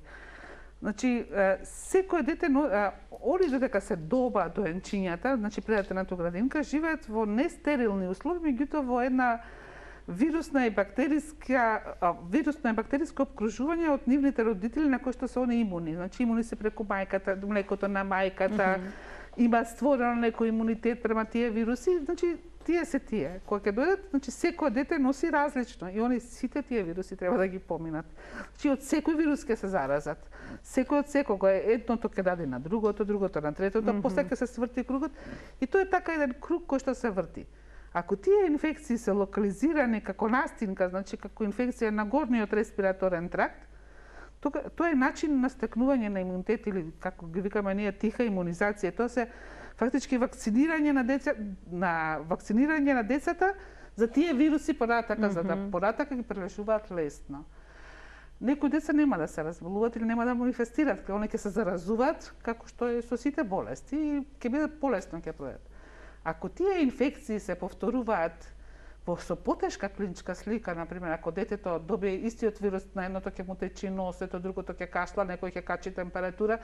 значи секој дете, они додека се доба доенчињата, значи предадената градинка, живеат во нестерилни услови, меѓутоа во една вирусно и бактериско обкружување од нивните родители на кои што се они имуни. Значи имуни се преку мајката, млекото на мајката, има створено некој имунитет према тие вируси, значи тие се тие. Кога ќе дојдат, значи секој дете носи различно и они сите тие вируси треба да ги поминат. Значи од секој вирус ќе се заразат. Секој од секого едното ќе даде на другото, другото на третото, после ќе се сврти кругот и тоа е така еден круг кој што се врти. Ако тие инфекции се локализирани како настинка, значи како инфекција на горниот респираторен тракт, тоа е начин на стекнување на имунитет или како ги викаме ние тиха имунизација. Тоа се фактички вакцинирање на децата за тие вируси понатака, за да понатака ги прележуваат лесно. Некои деца нема да се разболуваат или нема да манифестираат, они ќе се заразуваат како што е со сите болести и ќе бидат полесно ќе пројдат. Ако тие инфекции се повторуваат со потешка клиничка слика, например, ако детето добие истиот вирус, на едното ќе му течи носето, другото ќе кашла, некој ќе качи температура,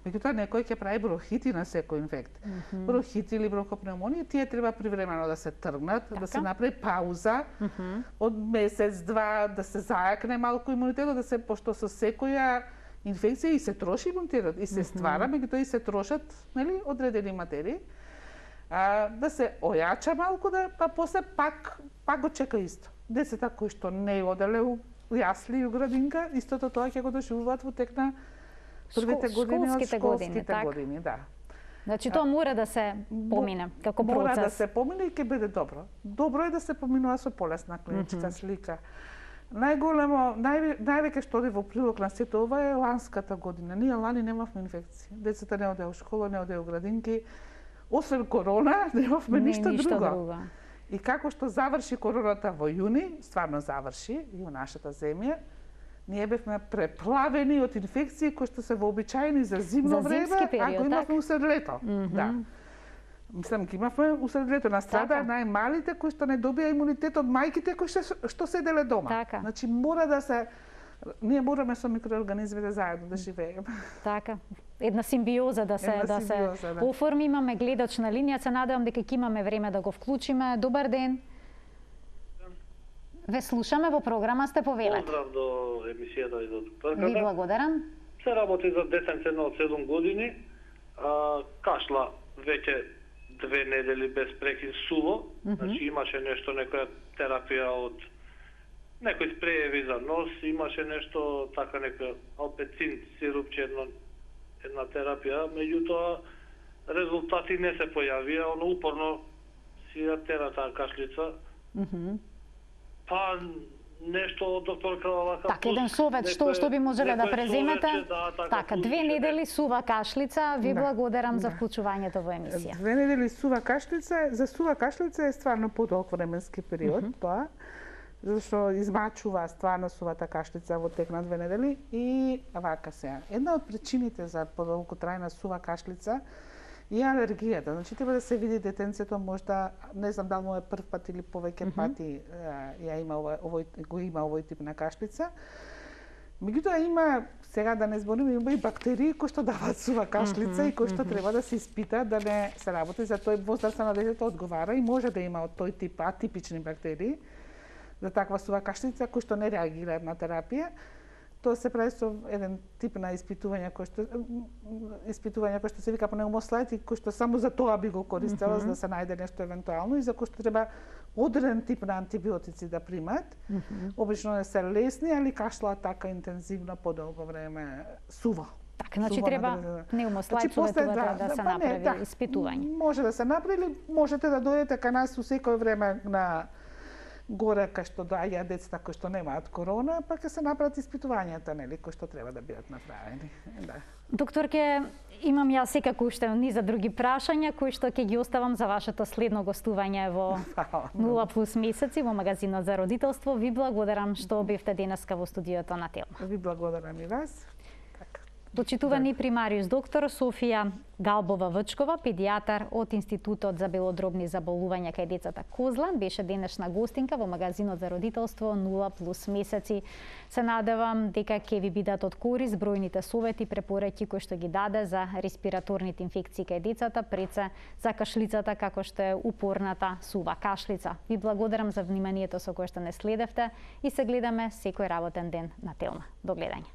меѓутоа некој ќе прави бронхити на секој инфект. Бронхити или бронхопневмонија, тие треба привремено да се тргнат, да се направи пауза од месец, два, да се зајакне малку имунитетот, да се, пошто со секоја инфекција и се троши имунитетот, и се ствара, меѓутоа и се трошат, нели, одредени материи, да се ојача малку, па после пак го чека исто. Децата кои што не оделе у јасли и у градинка, истото тоа ќе го доживуваат во тек на првите години од школските години, да. Значи тоа мора да се помине како процес. Мора да се помине и ќе биде добро. Добро е да се поминува со полесна клиничка слика. Највеќе што оди во прилог на сето ова е ланската година. Ние лани немавме инфекции. Децата не одеа у школа, не одеа у градинки. Освен корона, немавме ништо друго. И како што заврши короната во јуни, стварно заврши и у нашата земја, ние бевме преплавени од инфекции кои што се вообичаени за зимно време, а го имавме усред лето. Да. Мислам, ги имавме усред лето. Настрадаат најмалите кои што не добија имунитет од мајките кои што седеле дома. Значи мора да се ние мораме со микроорганизмите заедно да живееме. Така. Една симбиоза да се оформи. Имаме гледач на линија, се надевам дека ќе имаме време да го вклучиме. Добар ден. Ве слушаме во програма, сте повелете. Поздрав до емисијата и до докторката. Ви благодарам. Се работи за детенце од 7 години. Кашла веќе 2 недели без прекин суво. Значи имаше нешто, некоја терапија од некои спрееви за нос, имаше нешто така некој алпецин сирупче, една терапија, меѓутоа резултати не се појавија, оно упорно си ја тера таа кашлица. Па нешто докторка вака. Така, еден совет што би можеле да преземете. Така, 2 недели сува кашлица. Ви благодарам за вклучувањето во емисија. 2 недели сува кашлица, за сува кашлица е стварно подолг временски период, тоа. Зашто измачува стварно сувата кашлица во тек на 2 недели и вака сега. Една од причините за подолготрајна сува кашлица е алергијата. Значи треба да се види детенцето, можда не знам дали му е прв пат или повеќе пати го има овој тип на кашлица. Меѓутоа има, сега да не збориме, има и бактерии кои што даваат сува кашлица и кои што треба да се испита да не се работи, за тој возраста на детето одговара и може да има од тој тип атипични бактерии. за таква сува кашлица кои што не реагираат на терапија. Тоа се прави со еден тип на испитување кој што се вика пнеумослайд и кој што само за тоа би го користела за да се најде нешто евентуално и за кој што треба одреден тип на антибиотици да примат. Обично не се лесни, али кашлаат така интензивно подолго време сува. Така, значи треба пнеумослайд советувате да се направи испитување. Може да се направи, можете да дојдете кај нас у секој време на горе кај што доаѓаат децата кои што немаат корона, па ќе се направат испитувањата, нели, кои што треба да бидат направени. Да. Докторке, имам јас секако уште низа други прашања кои што ќе ги оставам за вашето следно гостување во 0+ месеци во магазинот за родителство. Ви благодарам што бевте денеска во студиото на Телма. Ви благодарам и вас. Почитувани примариус доктор Софија Галбова-Вчкова, педијатар од Институтот за белодробни заболувања кај децата Козлан, беше денешна гостинка во магазинот за родителство 0+ месеци. Се надевам дека ќе ви бидат од корис бројните совети и препораки кои што ги даде за респираторните инфекции кај децата, пред се за кашлицата како што е упорната сува кашлица. Ви благодарам за вниманието со кое што не следевте и се гледаме секој работен ден на Телма. До гледање.